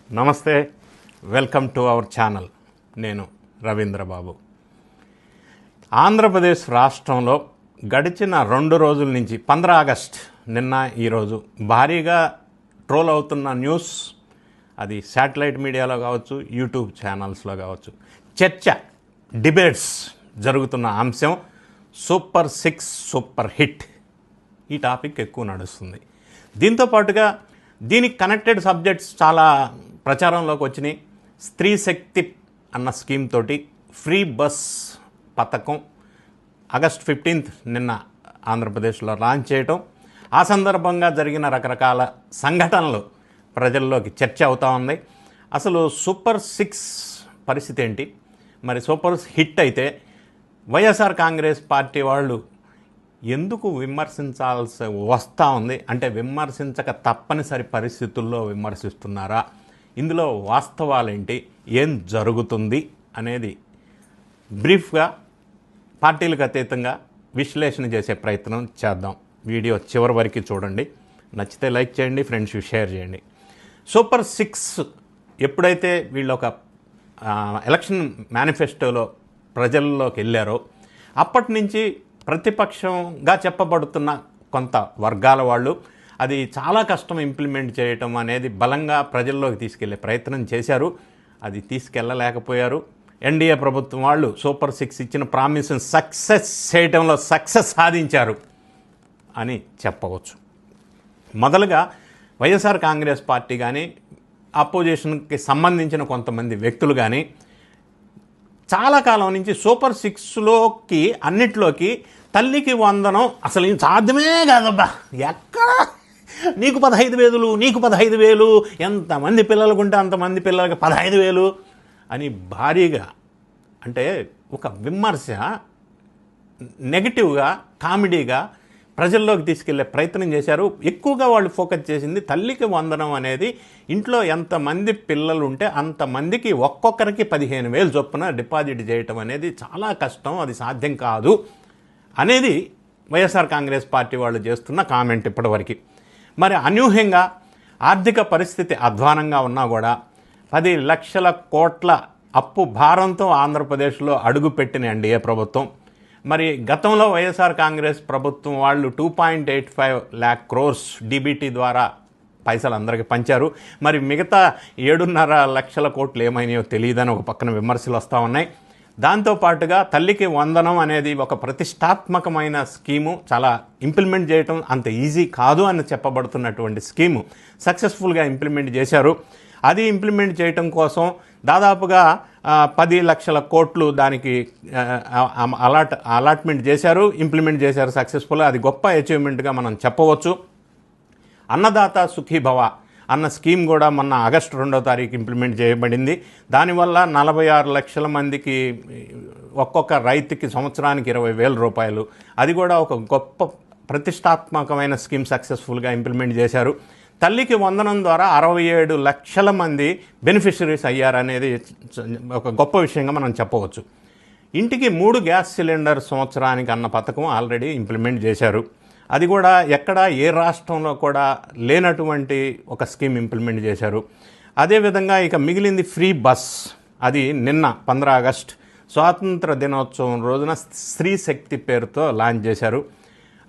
నమస్తే, welcome to our channel. నేను రవీంద్రబాబు. ఆంధ్రప్రదేశ్ రాష్ట్రంలో గడిచిన 2 రోజుల నుంచి 15 ఆగస్ట్ నిన్న ఈరోజు భారీగా ట్రోల్ అవుతున్న న్యూస్, అది శాటిలైట్ మీడియాలో కావచ్చు, యూట్యూబ్ ఛానల్స్లో కావచ్చు, చర్చ, డిబేట్స్ జరుగుతున్న అంశం సూపర్ 6 సూపర్ హిట్. ఈ టాపిక్ ఎక్కువ నడుస్తుంది. దీంతో పాటుగా దీనికి కనెక్టెడ్ సబ్జెక్ట్స్ చాలా ప్రచారంలోకి వచ్చినాయి. స్త్రీ శక్తి అన్న స్కీమ్ తోటి ఫ్రీ బస్ పథకం ఆగస్ట్ 15 నిన్న ఆంధ్రప్రదేశ్లో లాంచ్ చేయటం, ఆ సందర్భంగా జరిగిన రకరకాల సంఘటనలు ప్రజల్లోకి చర్చ అవుతూ ఉంది. అసలు సూపర్ 6 పరిస్థితి ఏంటి? మరి సూపర్ హిట్ అయితే వైఎస్ఆర్ కాంగ్రెస్ పార్టీ వాళ్ళు ఎందుకు విమర్శించాల్సి వస్తూ ఉంది? అంటే విమర్శించక తప్పనిసరి పరిస్థితుల్లో విమర్శిస్తున్నారా? ఇందులో వాస్తవాలేంటి, ఏం జరుగుతుంది అనేది బ్రీఫ్గా పార్టీలకు అతీతంగా విశ్లేషణ చేసే ప్రయత్నం చేద్దాం. వీడియో చివరి వరకు చూడండి. నచ్చితే లైక్ చేయండి, ఫ్రెండ్స్కి షేర్ చేయండి. సూపర్ 6 ఎప్పుడైతే వీళ్ళు ఒక ఎలక్షన్ మేనిఫెస్టోలో ప్రజల్లోకి వెళ్ళారో అప్పటి నుంచి ప్రతిపక్షంగా చెప్పబడుతున్న కొంత వర్గాల వాళ్ళు అది చాలా కష్టం ఇంప్లిమెంట్ చేయటం అనేది బలంగా ప్రజల్లోకి తీసుకెళ్లే ప్రయత్నం చేశారు. అది తీసుకెళ్ళలేకపోయారు. ఎన్డీఏ ప్రభుత్వం వాళ్ళు సూపర్ 6 ఇచ్చిన ప్రామిస్ని సక్సెస్ చేయడంలో సక్సెస్ సాధించారు అని చెప్పవచ్చు. మొదలుగా వైఎస్ఆర్ కాంగ్రెస్ పార్టీ కానీ, అపోజిషన్కి సంబంధించిన కొంతమంది వ్యక్తులు కానీ చాలా కాలం నుంచి సూపర్ 6లోకి అన్నిట్లోకి తల్లికి వందనం అసలు సాధ్యమే కాదబ్బా, ఎక్కడ నీకు 15,000, నీకు 15,000, ఎంతమంది పిల్లలకు ఉంటే అంతమంది పిల్లలకి 15,000 అని భారీగా, అంటే ఒక విమర్శ నెగిటివ్గా, కామెడీగా ప్రజల్లోకి తీసుకెళ్లే ప్రయత్నం చేశారు. ఎక్కువగా వాళ్ళు ఫోకస్ చేసింది తల్లికి వందనం అనేది. ఇంట్లో ఎంతమంది పిల్లలు ఉంటే అంతమందికి ఒక్కొక్కరికి 15,000 చొప్పున డిపాజిట్ చేయటం అనేది చాలా కష్టం, అది సాధ్యం కాదు అనేది వైఎస్ఆర్ కాంగ్రెస్ పార్టీ వాళ్ళు చేస్తున్న కామెంట్ ఇప్పటివరకు. మరి అనూహ్యంగా ఆర్థిక పరిస్థితి అధ్వానంగా ఉన్నా కూడా 10 లక్షల కోట్ల అప్పు భారంతో ఆంధ్రప్రదేశ్లో అడుగుపెట్టిన ఎన్డీఏ ప్రభుత్వం, మరి గతంలో వైఎస్ఆర్ కాంగ్రెస్ ప్రభుత్వం వాళ్ళు 2.85 lakh crores డీబీటీ ద్వారా పైసలు అందరికీ పంచారు. మరి మిగతా 7.5 లక్షల కోట్లు ఏమైనాయో తెలియదని ఒక పక్కన విమర్శలు వస్తూ ఉన్నాయి. దాంతోపాటుగా తల్లికి వందనం అనేది ఒక ప్రతిష్టాత్మకమైన స్కీము, చాలా ఇంప్లిమెంట్ చేయటం అంత ఈజీ కాదు అని చెప్పబడుతున్నటువంటి స్కీము సక్సెస్ఫుల్గా ఇంప్లిమెంట్ చేశారు. అది ఇంప్లిమెంట్ చేయటం కోసం దాదాపుగా 10 లక్షల కోట్లు దానికి అలాట్మెంట్ చేశారు, ఇంప్లిమెంట్ చేశారు సక్సెస్ఫుల్గా. అది గొప్ప అచీవ్మెంట్గా మనం చెప్పవచ్చు. అన్నదాత సుఖీభవ అన్న స్కీమ్ కూడా మొన్న ఆగస్టు 2వ తారీఖు ఇంప్లిమెంట్ చేయబడింది. దానివల్ల 46 లక్షల మందికి, ఒక్కొక్క రైతుకి సంవత్సరానికి 20,000 రూపాయలు. అది కూడా ఒక గొప్ప ప్రతిష్టాత్మకమైన స్కీమ్ సక్సెస్ఫుల్గా ఇంప్లిమెంట్ చేశారు. తల్లికి వందనం ద్వారా 67 లక్షల మంది బెనిఫిషరీస్ అయ్యారనేది ఒక గొప్ప విషయంగా మనం చెప్పవచ్చు. ఇంటికి 3 గ్యాస్ సిలిండర్ సంవత్సరానికి అన్న పథకం ఆల్రెడీ ఇంప్లిమెంట్ చేశారు. అది కూడా ఎక్కడ ఏ రాష్ట్రంలో కూడా లేనటువంటి ఒక స్కీమ్ ఇంప్లిమెంట్ చేశారు. అదేవిధంగా ఇక మిగిలింది ఫ్రీ బస్. అది నిన్న 15 ఆగస్ట్ స్వాతంత్ర దినోత్సవం రోజున స్త్రీ శక్తి పేరుతో లాంచ్ చేశారు.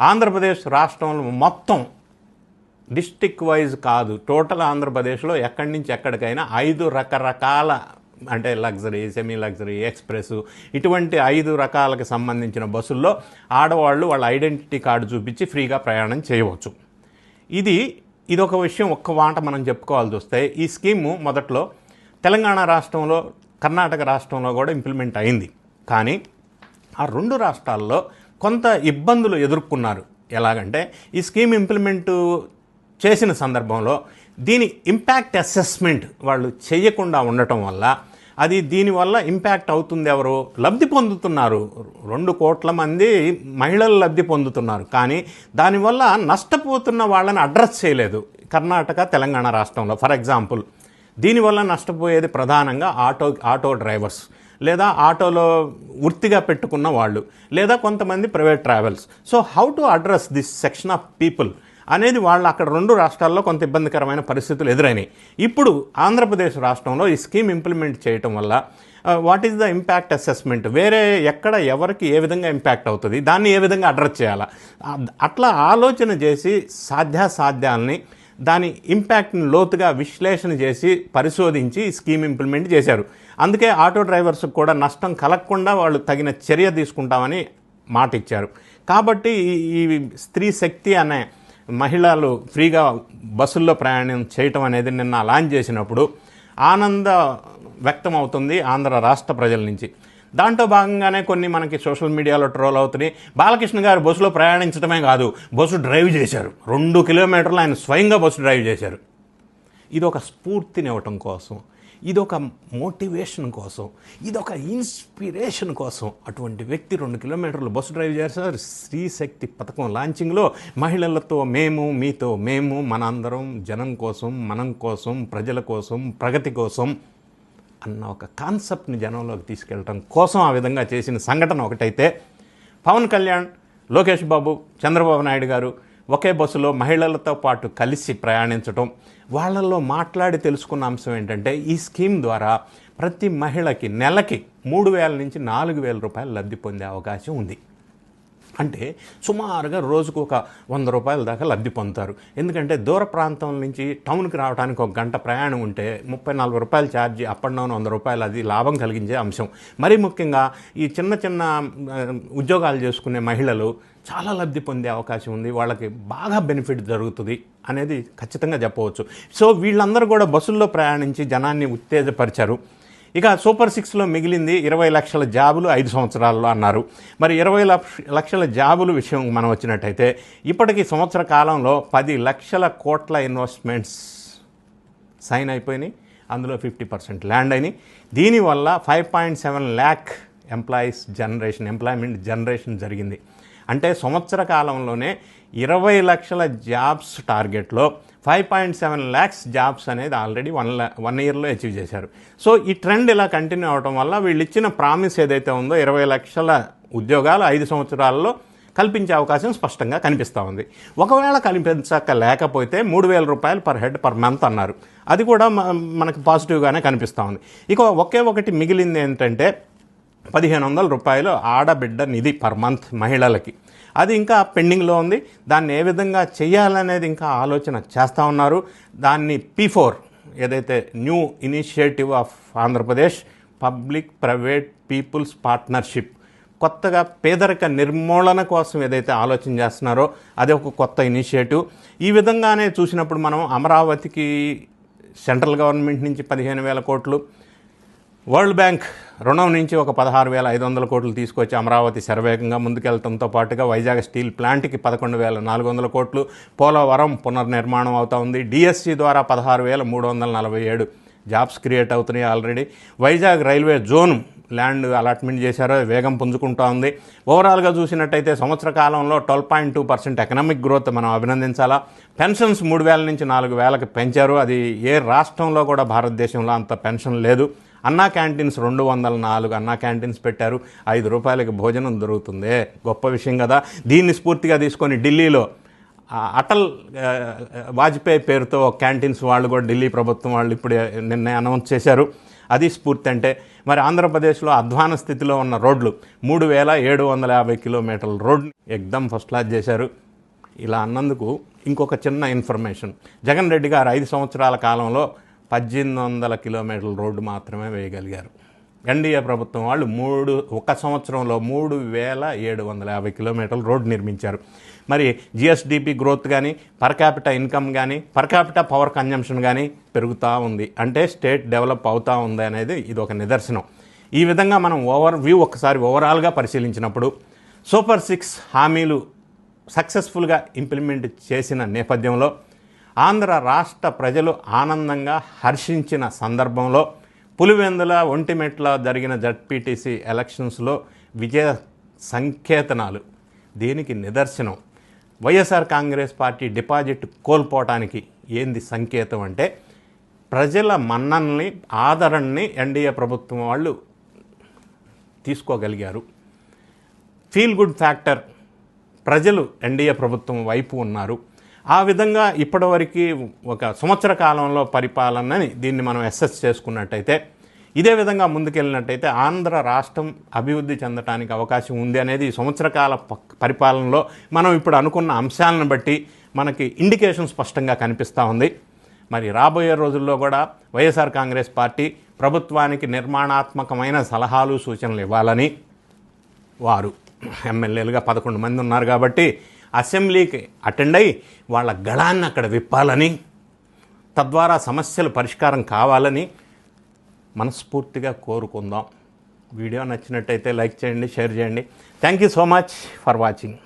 ఆంధ్రప్రదేశ్ రాష్ట్రంలో మొత్తం డిస్టిక్ వైజ్ కాదు, టోటల్ ఆంధ్రప్రదేశ్లో ఎక్కడి నుంచి ఎక్కడికైనా 5 రకరకాల, అంటే లగ్జరీ, సెమీ లగ్జరీ, ఎక్స్ప్రెస్, ఇటువంటి 5 రకాలకు సంబంధించిన బస్సుల్లో ఆడవాళ్ళు వాళ్ళ ఐడెంటిటీ కార్డు చూపించి ఫ్రీగా ప్రయాణం చేయవచ్చు. ఇదొక విషయం. ఒక్క మాట మనం చెప్పుకోవాల్సి వస్తే, ఈ స్కీము మొదట్లో తెలంగాణ రాష్ట్రంలో, కర్ణాటక రాష్ట్రంలో కూడా ఇంప్లిమెంట్ అయింది. కానీ ఆ 2 రాష్ట్రాల్లో కొంత ఇబ్బందులు ఎదుర్కొన్నారు. ఎలాగంటే ఈ స్కీమ్ ఇంప్లిమెంట్ చేసిన సందర్భంలో దీని ఇంపాక్ట్ అసెస్మెంట్ వాళ్ళు చేయకుండా ఉండటం వల్ల, అది దీనివల్ల ఇంపాక్ట్ అవుతుంది ఎవరు? లబ్ధి పొందుతున్నారు. 2 కోట్ల మంది మహిళలు లబ్ధి పొందుతున్నారు. కానీ దానివల్ల నష్టపోతున్న వాళ్ళని అడ్రస్ చేయలేదు కర్ణాటక, తెలంగాణ రాష్ట్రంలో. ఫర్ ఎగ్జాంపుల్, దీనివల్ల నష్టపోయేది ప్రధానంగా ఆటో డ్రైవర్స్, లేదా ఆటోలో వృత్తిగా పెట్టుకున్న వాళ్ళు, లేదా కొంతమంది private travels. So how to address this section of people అనేది వాళ్ళు అక్కడ 2 రాష్ట్రాల్లో కొంత ఇబ్బందికరమైన పరిస్థితులు ఎదురైనాయి. ఇప్పుడు ఆంధ్రప్రదేశ్ రాష్ట్రంలో ఈ స్కీమ్ ఇంప్లిమెంట్ చేయటం వల్ల what is the impact assessment, వేరే ఎక్కడ ఎవరికి ఏ విధంగా ఇంపాక్ట్ అవుతుంది, దాన్ని ఏ విధంగా అడ్రస్ చేయాలా, అట్లా ఆలోచన చేసి సాధ్యాసాధ్యాలని దాని ఇంపాక్ట్ని లోతుగా విశ్లేషణ చేసి పరిశోధించి ఈ స్కీమ్ ఇంప్లిమెంట్ చేశారు. అందుకే ఆటో డ్రైవర్స్కి కూడా నష్టం కలగకుండా వాళ్ళు తగిన చర్య తీసుకుంటామని మాట ఇచ్చారు. కాబట్టి ఈ స్త్రీ శక్తి అనే మహిళలు ఫ్రీగా బస్సుల్లో ప్రయాణం చేయటం అనేది నిన్న లాంచ్ చేసినప్పుడు ఆనంద వ్యక్తం అవుతుంది ఆంధ్ర రాష్ట్ర ప్రజల నుంచి. దాంట్లో భాగంగానే కొన్ని మనకి సోషల్ మీడియాలో ట్రోల్ అవుతున్నాయి. బాలకృష్ణ గారు బస్సులో ప్రయాణించడమే కాదు, బస్సు డ్రైవ్ చేశారు. 2 కిలోమీటర్లు ఆయన స్వయంగా బస్సు డ్రైవ్ చేశారు. ఇదొక స్ఫూర్తినివ్వటం కోసం, ఇదొక మోటివేషన్ కోసం, ఇదొక ఇన్స్పిరేషన్ కోసం అటువంటి వ్యక్తి 2 కిలోమీటర్లు బస్సు డ్రైవ్ చేశారు. స్త్రీ శక్తి పథకం లాంచింగ్లో మహిళలతో మేము, మీతో మేము, మనందరం జనం కోసం, మనం కోసం, ప్రజల కోసం, ప్రగతి కోసం అన్న ఒక కాన్సెప్ట్ని జనంలోకి తీసుకెళ్ళటం కోసం ఆ విధంగా చేసిన సంఘటన ఒకటైతే, పవన్ కళ్యాణ్, లోకేష్ బాబు, చంద్రబాబు నాయుడు గారు ఒకే బస్సులో మహిళలతో పాటు కలిసి ప్రయాణించడం, వాళ్ళల్లో మాట్లాడి తెలుసుకున్న అంశం ఏంటంటే ఈ స్కీమ్ ద్వారా ప్రతి మహిళకి నెలకి 3,000 నుంచి 4,000 రూపాయలు లబ్ధి పొందే అవకాశం ఉంది. అంటే సుమారుగా రోజుకు ఒక 100 రూపాయల దాకా లబ్ధి పొందుతారు. ఎందుకంటే దూర ప్రాంతం నుంచి టౌన్కి రావడానికి 1 గంట ప్రయాణం ఉంటే 34 రూపాయలు ఛార్జీ, అప్ అండ్ డౌన్ 100 రూపాయలు, అది లాభం కలిగించే అంశం. మరీ ముఖ్యంగా ఈ చిన్న చిన్న ఉద్యోగాలు చేసుకునే మహిళలు చాలా లబ్ధి పొందే అవకాశం ఉంది. వాళ్ళకి బాగా బెనిఫిట్ జరుగుతుంది అనేది ఖచ్చితంగా చెప్పవచ్చు. సో వీళ్ళందరూ కూడా బస్సుల్లో ప్రయాణించి జనాన్ని ఉత్తేజపరిచారు. ఇక సూపర్ 6లో మిగిలింది 20 లక్షల జాబులు 5 సంవత్సరాల్లో అన్నారు. మరి 20 లక్షల జాబులు విషయం మనం వచ్చినట్టయితే ఇప్పటికీ సంవత్సర కాలంలో 10 లక్షల కోట్ల ఇన్వెస్ట్మెంట్స్ సైన్ అయిపోయినాయి. అందులో 50% ల్యాండ్ అయినాయి. దీనివల్ల 5.7 ల్యాక్ ఎంప్లాయ్మెంట్ జనరేషన్ జరిగింది. అంటే సంవత్సర కాలంలోనే 20 లక్షల జాబ్స్ టార్గెట్లో 5.7 ల్యాక్స్ జాబ్స్ అనేది ఆల్రెడీ 1 ఇయర్లో అచీవ్ చేశారు. సో ఈ ట్రెండ్ ఇలా కంటిన్యూ అవడం వల్ల వీళ్ళు ఇచ్చిన ప్రామిస్ ఏదైతే ఉందో 20 లక్షల ఉద్యోగాలు 5 సంవత్సరాల్లో కల్పించే అవకాశం స్పష్టంగా కనిపిస్తూ ఉంది. ఒకవేళ కల్పించక లేకపోతే 3,000 రూపాయలు పర్ హెడ్ పర్ మంత్ అన్నారు. అది కూడా మనకు పాజిటివ్గానే కనిపిస్తూ ఉంది. ఇక ఒకే ఒకటి మిగిలింది ఏంటంటే 1,500 రూపాయలు ఆడబిడ్డ నిధి పర్ మంత్ మహిళలకి. అది ఇంకా పెండింగ్లో ఉంది. దాన్ని ఏ విధంగా చేయాలనేది ఇంకా ఆలోచన చేస్తూ ఉన్నారు. దాన్ని P4 ఏదైతే new initiative of Andhra Pradesh public private peoples partnership, కొత్తగా పేదరిక నిర్మూలన కోసం ఏదైతే ఆలోచన చేస్తున్నారో అది ఒక కొత్త ఇనిషియేటివ్. ఈ విధంగానే చూసినప్పుడు మనం అమరావతికి సెంట్రల్ గవర్నమెంట్ నుంచి 15,000 కోట్లు, వరల్డ్ బ్యాంక్ రుణం నుంచి ఒక 16,500 కోట్లు తీసుకొచ్చి అమరావతి శరవేగంగా ముందుకెళ్లడంతో పాటుగా వైజాగ్ స్టీల్ ప్లాంట్కి 11,400 కోట్లు, పోలవరం పునర్నిర్మాణం అవుతూ ఉంది. డిఎస్సి ద్వారా 16,347 జాబ్స్ క్రియేట్ అవుతున్నాయి already. Vizag railway zone land allotment చేశారో వేగం పుంజుకుంటూ ఉంది. ఓవరాల్గా చూసినట్టయితే సంవత్సర కాలంలో 12.2% ఎకనామిక్ గ్రోత్ మనం అభినందించాలా. పెన్షన్స్ 3,000 నుంచి 4,000కి పెంచారు. అది ఏ రాష్ట్రంలో కూడా భారతదేశంలో అంత పెన్షన్ లేదు. అన్నా క్యాంటీన్స్ 204 అన్నా క్యాంటీన్స్ పెట్టారు. 5 రూపాయలకి భోజనం దొరుకుతుంది. గొప్ప విషయం కదా. దీన్ని స్ఫూర్తిగా తీసుకొని ఢిల్లీలో అటల్ వాజ్పేయి పేరుతో క్యాంటీన్స్ వాళ్ళు కూడా ఢిల్లీ ప్రభుత్వం వాళ్ళు ఇప్పుడే నిన్న అనౌన్స్ చేశారు. అది స్ఫూర్తి అంటే. మరి ఆంధ్రప్రదేశ్లో అధ్వాన స్థితిలో ఉన్న రోడ్లు 3,750 కిలోమీటర్ల రోడ్ని ఎగ్దమ్ ఫస్ట్ క్లాస్ చేశారు. ఇలా అన్నందుకు ఇంకొక చిన్న ఇన్ఫర్మేషన్, జగన్ రెడ్డి గారు 5 సంవత్సరాల కాలంలో 1,800 కిలోమీటర్ల రోడ్డు మాత్రమే వేయగలిగారు. ఎన్డీఏ ప్రభుత్వం వాళ్ళు ఒక సంవత్సరంలో 3,750 కిలోమీటర్ల రోడ్డు నిర్మించారు. మరి జిఎస్డిపి గ్రోత్ కానీ, పర్ క్యాపిటా ఇన్కమ్ కానీ, పర్ క్యాపిటా పవర్ కన్జంప్షన్ కానీ పెరుగుతూ ఉంది. అంటే స్టేట్ డెవలప్ అవుతూ ఉంది అనేది ఇది ఒక నిదర్శనం. ఈ విధంగా మనం ఒకసారి ఓవరాల్గా పరిశీలించినప్పుడు సూపర్ 6 హామీలు సక్సెస్ఫుల్గా ఇంప్లిమెంట్ చేసిన నేపథ్యంలో ఆంధ్ర రాష్ట్ర ప్రజలు ఆనందంగా హర్షించిన సందర్భంలో పులివెందుల ఒంటిమెట్ల జరిగిన జడ్పీటీసీ ఎలక్షన్స్లో విజయ సంకేతనాలు దీనికి నిదర్శనం. వైఎస్ఆర్ కాంగ్రెస్ పార్టీ డిపాజిట్ కోల్పోవటానికి ఏంది సంకేతం అంటే ప్రజల మన్ననని, ఆదరణని ఎన్డీఏ ప్రభుత్వం వాళ్ళు తీసుకోగలిగారు. ఫీల్ గుడ్ ఫ్యాక్టర్, ప్రజలు ఎన్డీఏ ప్రభుత్వం వైపు ఉన్నారు. ఆ విధంగా ఇప్పటివరకు ఒక సంవత్సర కాలంలో పరిపాలనని దీన్ని మనం అసెస్ చేసుకున్నట్టయితే ఇదే విధంగా ముందుకెళ్ళినట్టయితే ఆంధ్ర రాష్ట్రం అభివృద్ధి చెందడానికి అవకాశం ఉంది అనేది ఈ సంవత్సర కాల పరిపాలనలో మనం ఇప్పుడు అనుకున్న అంశాలను బట్టి మనకి ఇండికేషన్ స్పష్టంగా కనిపిస్తూ ఉంది. మరి రాబోయే రోజుల్లో కూడా వైఎస్ఆర్ కాంగ్రెస్ పార్టీ ప్రభుత్వానికి నిర్మాణాత్మకమైన సలహాలు సూచనలు ఇవ్వాలని, వారు ఎమ్మెల్యేలుగా 11 మంది ఉన్నారు కాబట్టి అసెంబ్లీకి అటెండ్ అయ్యి వాళ్ళ గళాన్ని అక్కడ విప్పాలని, తద్వారా సమస్యలు పరిష్కారం కావాలని మనస్ఫూర్తిగా కోరుకుందాం. వీడియో నచ్చినట్టయితే లైక్ చేయండి, షేర్ చేయండి. Thank you so much for watching.